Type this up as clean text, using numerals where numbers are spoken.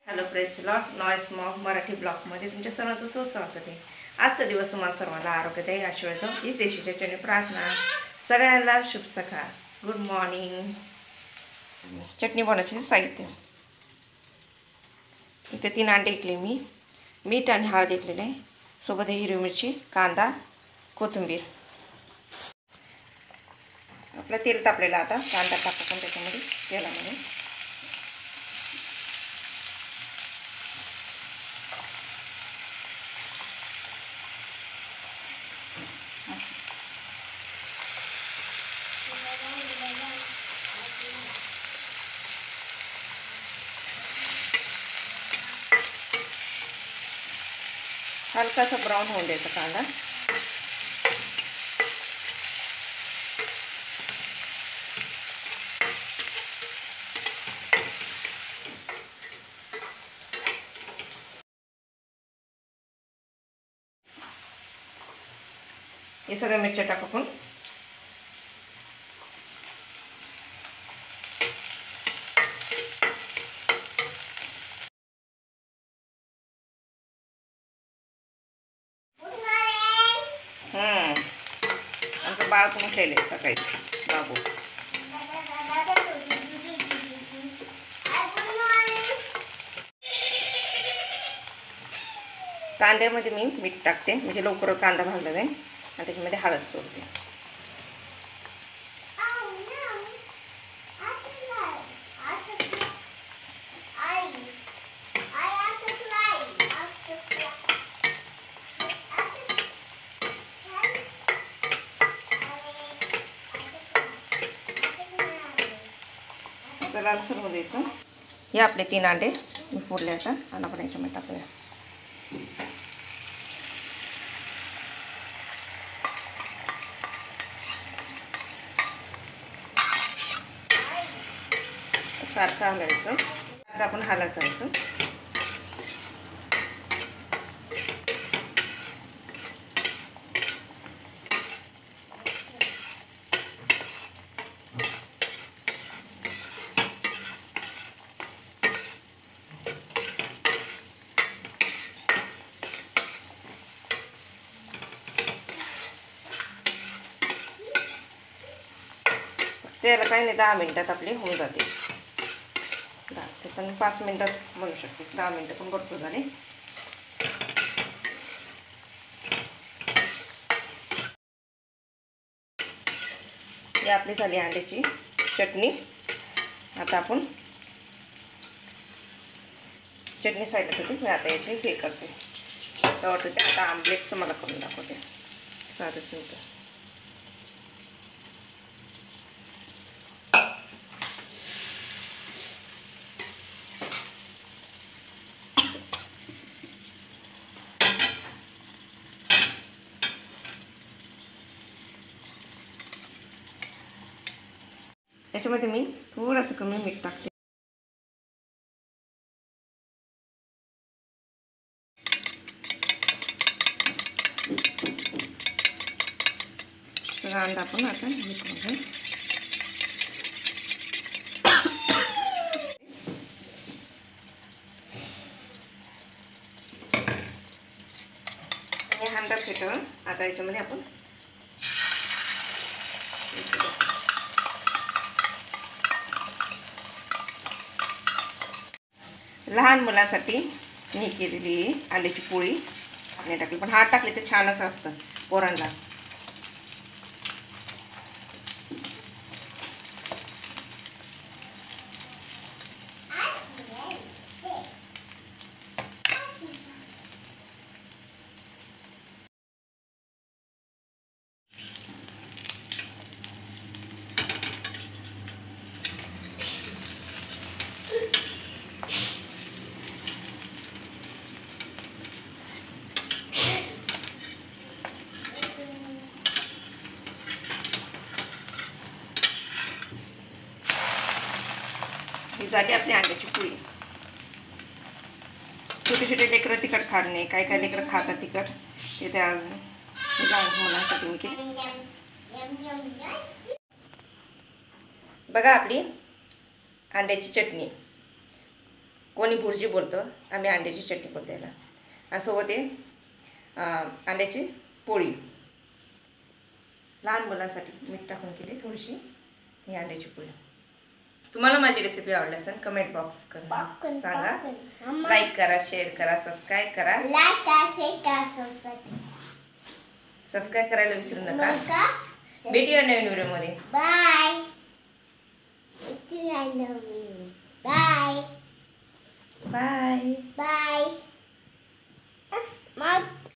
Hello press lot noise Mog Marathi ब्लॉगमध्ये तुमच्या सर्वांचं सुस्वागत आहे। आजचा दिवस तुम्हाला सर्वांना आरोग्यदायी आशीर्वाद ही येशूच्या चरणी प्रार्थना। सगळ्यांना शुभ सकाळ, गुड मॉर्निंग। चटणी बनवायचे साहित्य इथे 3 अंडे घेतले मी, मीठ आणि हळद घेतलेले, सोबत हिरवी मिरची, कांदा, कोथिंबीर। आपलं तेल तापलेलं, आता कांदा टाकून त्याच्यामध्ये तेलामध्ये हलकासा ब्राऊन होऊन द्यायचा कांदा। हे सगळ्या मिरच्या टाकून आमचं बाळ पण उठलेले सकाळी बाबू। कांद्यामध्ये मी मीठ टाकते म्हणजे लवकर कांदा भाजला जाईल, आणि त्याच्यामध्ये हळद सोडते। लालसर होऊ द्यायचं। हे आपले 3 अंडे मी फोडले आता, आणि आपण याच्यामध्ये टाकूया। सारखं हलवायचं, सारखं आपण हलत जायचं। त्याला काही नाही, 10 मिनिटात आपले होऊन जाते। 5 मिनिटात म्हणू शकते, 10 मिनिटं पण भरपूर झाले। ही आपली झाली अंड्याची चटणी। आता आपण चटणी साईडला ठेवते, मी आता याची हे करते टमाटोचे। आता आमलेटचं मला करून दाखवते, साधं सिंपल। याच्यामध्ये मी थोडंसं कमी मीठ टाकते। सगळा अंडा आपण आता मीठ मध्ये अंडा फेटवून आता याच्यामध्ये आपण लहान मुलांसाठी मी केलेली अंड्याची पोळी आणि टाकली, पण हात टाकली तर छान असं असतं पोरांना। ही झाली आपली अंड्याची पोळी। छोटे छोटे लेकरं तिखट खात नाही, काय काय लेकरं खातात तिखट, ते त्या लहान मुलांसाठी मी केली। बघा आपली अंड्याची चटणी। कोणी भुर्जी बोलतं, आम्ही अंड्याची चटणी बोलतो याला. आणि सोबत आहे अंड्याची पोळी. लहान मुलांसाठी मीठ टाकून केली थोडीशी ही अंड्याची पोळी. तुम्हाला माझी रेसिपी आवडली असेल कमेंट बॉक्स करा, सांगा. लाईक करा, शेअर करा, सबस्क्राईब करा. सबस्क्राईब करायला विसरू नका. भेटूया नवीन व्हिडिओमध्ये. Bye bye bye.